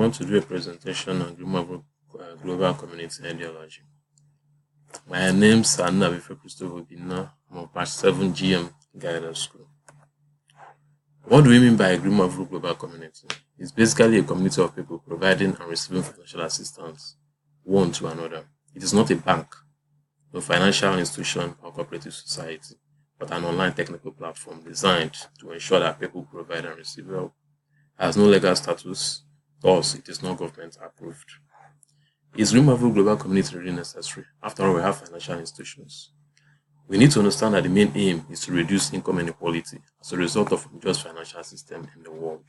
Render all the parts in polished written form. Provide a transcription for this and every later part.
want to do a presentation on global community ideology. My name's Anabife Christopher Bina. I'm on Part 7 Gmg Ideology School. What do we mean by a global community? It's basically a community of people providing and receiving financial assistance one to another. It is not a bank, no financial institution or cooperative society, but an online technical platform designed to ensure that people provide and receive help. It has no legal status, thus it is not government approved. Is global community really necessary? After all, we have financial institutions. We need to understand that the main aim is to reduce income inequality as a result of unjust financial system in the world.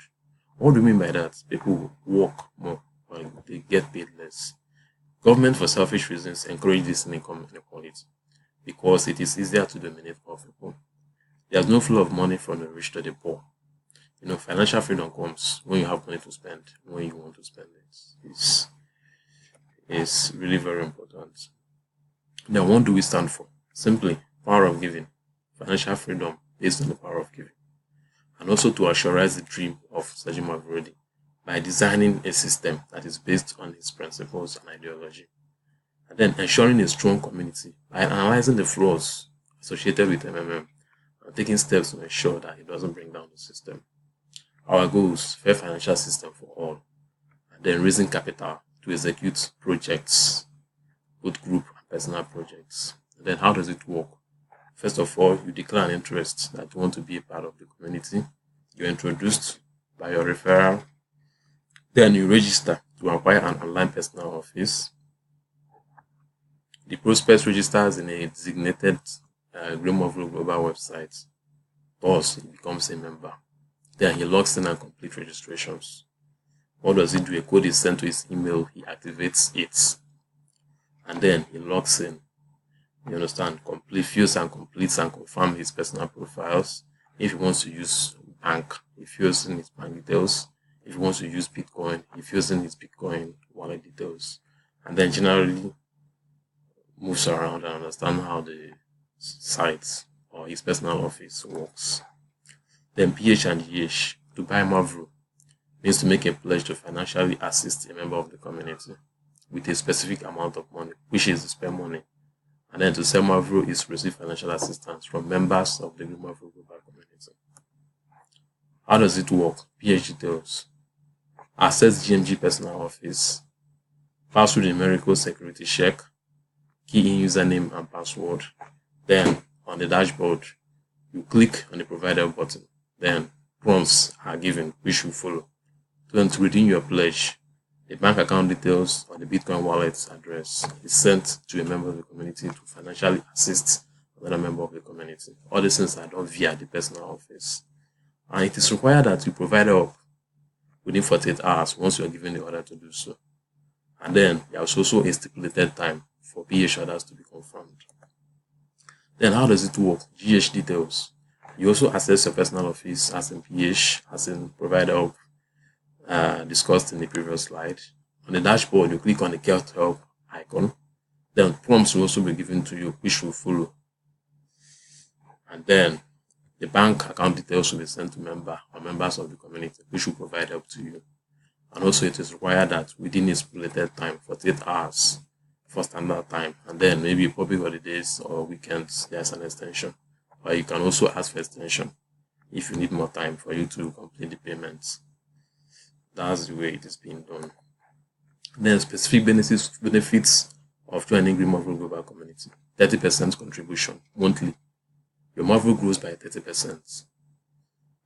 What do we mean by that? People work more, but they get paid less. Government, for selfish reasons, encourage this income inequality because it is easier to dominate poor people. There's no flow of money from the rich to the poor. Financial freedom comes when you have money to spend, when you want to spend it. It's really very important. Then what do we stand for? Simply, power of giving, financial freedom based on the power of giving. And also to actualize the dream of Sergio Mavrodi by designing a system that is based on his principles and ideology. And then ensuring a strong community by analyzing the flaws associated with MMM and taking steps to ensure that it doesn't bring down the system. Our goals: fair financial system for all, and then raising capital to execute projects, both group and personal projects. And then how does it work? First of all, you declare an interest that you want to be a part of the community. You're introduced by your referral. Then you register to acquire an online personal office. The prospect registers in a designated Gmg Global website. Thus, he becomes a member. Then he logs in and completes registrations. What does he do? A code is sent to his email, he activates it. And then he logs in. You understand? Fills and completes and confirms his personal profiles. If he wants to use bank, he fills in his bank details. If he wants to use Bitcoin, he fills in his Bitcoin wallet details. And then generally moves around and understands how the site or his personal office works. Then PH and GH, to buy Mavro, means to make a pledge to financially assist a member of the community with a specific amount of money, which is to spend money. And then to sell Mavro is to receive financial assistance from members of the Mavro global community. How does it work? PH details. Access Gmg personal office. Pass through the numerical security check. Key in username and password. Then on the dashboard, you click on the provider button. Then prompts are given, which will follow. Then to redeem your pledge, the bank account details or the Bitcoin wallet address is sent to a member of the community to financially assist another member of the community. All these things are done via the personal office. And it is required that you provide help within 48 hours once you are given the order to do so. And then there is also a stipulated time for PH orders to be confirmed. Then how does it work? GH details. You also access your personal office as in PH, as in provide help discussed in the previous slide. On the dashboard, you click on the Get Help icon. Then prompts will also be given to you, which will follow. And then the bank account details will be sent to member or members of the community, which will provide help to you. And also it is required that within a stipulated time, 48 hours for standard time, and then maybe public holidays or weekends, there's an extension. But you can also ask for extension if you need more time for you to complete the payments. That's the way it is being done. Then specific benefits of joining Gmg Global Community. 30% contribution monthly. Your Mavro grows by 30%.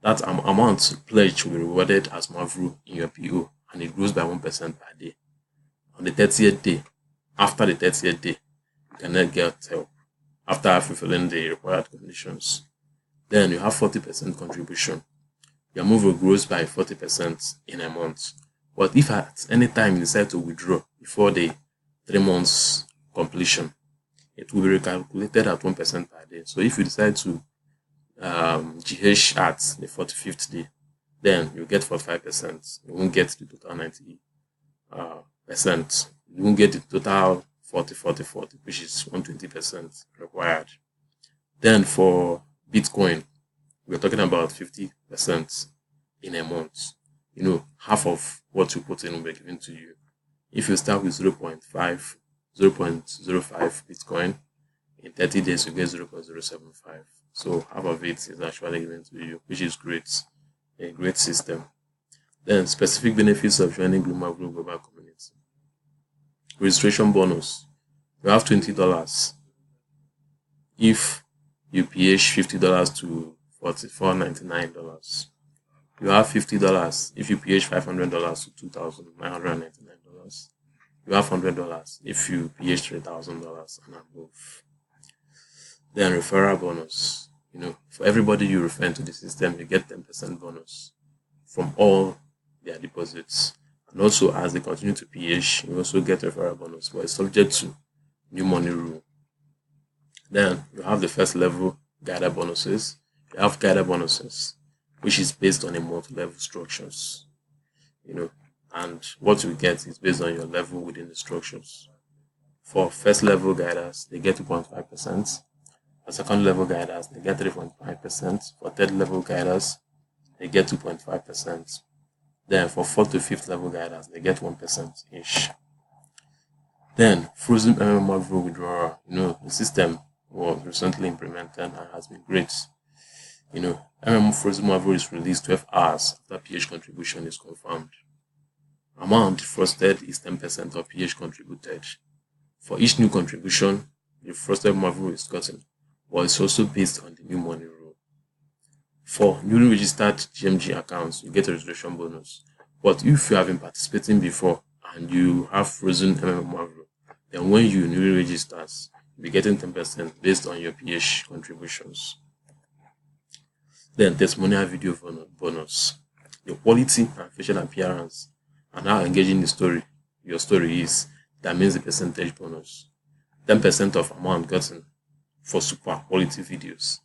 That amount pledged will be rewarded as Mavro in your PO, and it grows by 1% per day. On the 30th day, after the 30th day, you can then get help after fulfilling the required conditions. Then you have 40% contribution. Your Mavro grows by 40% in a month. But if at any time you decide to withdraw before the 3 months completion, it will be recalculated at 1% per day. So if you decide to GH at the 45th day, then you get 45%. You won't get the total 90%. You won't get the total 40, which is 120% required. Then for Bitcoin, we're talking about 50% in a month. half of what you put in will be given to you. If you start with 0.05 Bitcoin, in 30 days you get 0.075. So half of it is actually given to you, which is great. A great system. Then specific benefits of joining Gmg Global Community. Registration bonus. You have $20 if you pH $50 to $44.99. You have $50 if you pH $500 to $2,999. You have $100 if you pH $3,000 and above. Then referral bonus. For everybody you refer into the system, you get 10% bonus from all their deposits. And also, as they continue to pH, you also get referral bonus, but it's subject to new money rule. Then you have the first level guided bonuses. You have guided bonuses, which is based on a multi-level structures. And what you get is based on your level within the structures. For first level guiders, they get 2.5%. For second level guiders, they get 3.5%. For third level guiders, they get 2.5%. Then for fourth to fifth level guiders, they get 1% ish. Then frozen MMR withdrawal. The system was recently implemented and has been great. MMR frozen MMR is released 12 hours after pH contribution is confirmed. Amount frosted is 10% of pH contributed. For each new contribution, the frosted MMR is gotten, but it's also based on the new money rule. For newly registered Gmg accounts, you get a registration bonus. But if you have been participating before and you have frozen MMR, then when you newly register, you'll be getting 10% based on your pH contributions. Then testimonial video bonus. Your quality and facial appearance and how engaging your story is, that means the percentage bonus. 10% of amount gotten for super quality videos.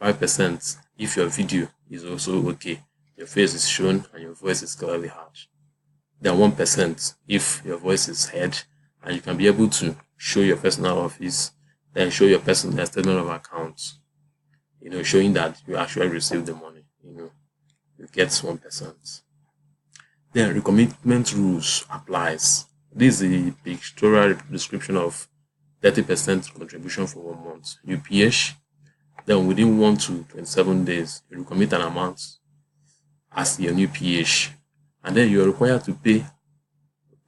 5% if your video is also okay, your face is shown and your voice is clearly heard. Then 1% if your voice is heard and you can be able to show your personal office, then show your personal statement of accounts, showing that you actually received the money, you get 1%. Then recommitment rules applies. This is the pictorial description of 30% contribution for 1 month. You pH, then within 1 to 27 days, you recommit an amount as your new pH, and then you're required to pay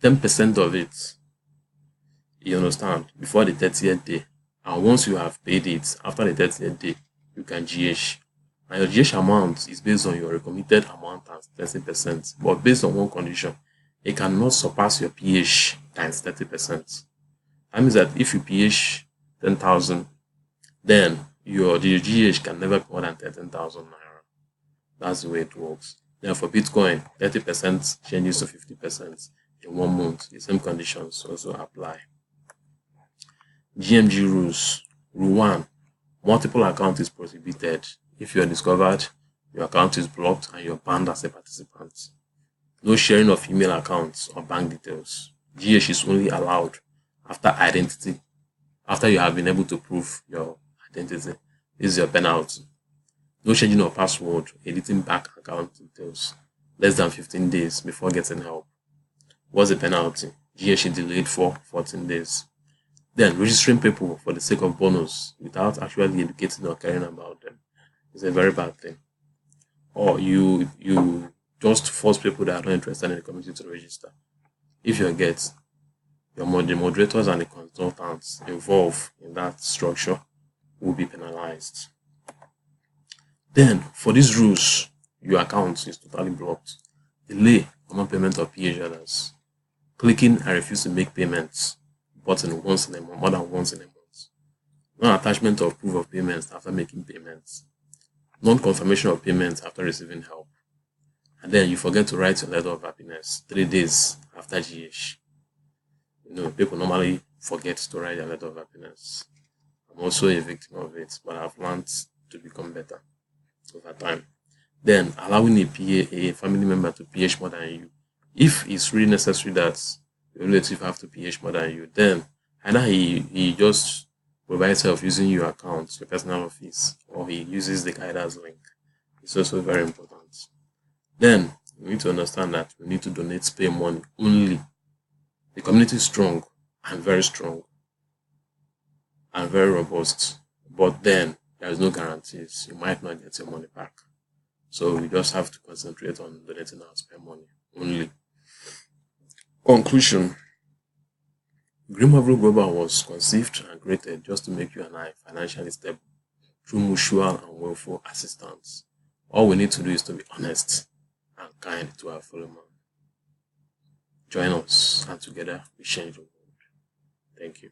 10% of it. You understand? Before the 30th day, and once you have paid it after the 30th day, you can GH. And your GH amount is based on your recommitted amount as 30%, but based on one condition, it cannot surpass your pH times 30%. That means that if you pH 10,000, then your GH can never be more than 13,000 naira. That's the way it works. Then for Bitcoin, 30% changes to 50% in 1 month. The same conditions also apply. Gmg rules. Rule 1. Multiple account is prohibited. If you are discovered, your account is blocked and you're banned as a participant. No sharing of email accounts or bank details. GH is only allowed after identity. After you have been able to prove your identity, this is your penalty. No changing of password, editing back account details less than 15 days before getting help. What's the penalty? GH delayed for 14 days. Then registering people for the sake of bonus without actually educating or caring about them is a very bad thing. Or you just force people that are not interested in the community to register. If you get the moderators and the consultants involved in that structure will be penalized. Then for these rules, your account is totally blocked. Delay common payment of PH orders. Clicking I refuse to make payments button once in a month, more than once in a month. Non-attachment of proof of payments after making payments. Non-confirmation of payments after receiving help. And then you forget to write your letter of happiness 3 days after GH. People normally forget to write their letter of happiness. I'm also a victim of it, but I've learned to become better over time. Then allowing a family member to PH more than you. If it's really necessary that your relative have to PH more than you, then either he just provides help using your account, your personal office, or he uses the guidance link. It's also very important. Then we need to understand that we need to donate spare money only. The community is strong and very strong and very robust, but then there is no guarantees. You might not get your money back. So we just have to concentrate on donating our spare money only. Conclusion. Gmg Global was conceived and created just to make you and I financially stable through mutual and willful assistance. All we need to do is to be honest and kind to our fellow man. Join us and together we change the world. Thank you.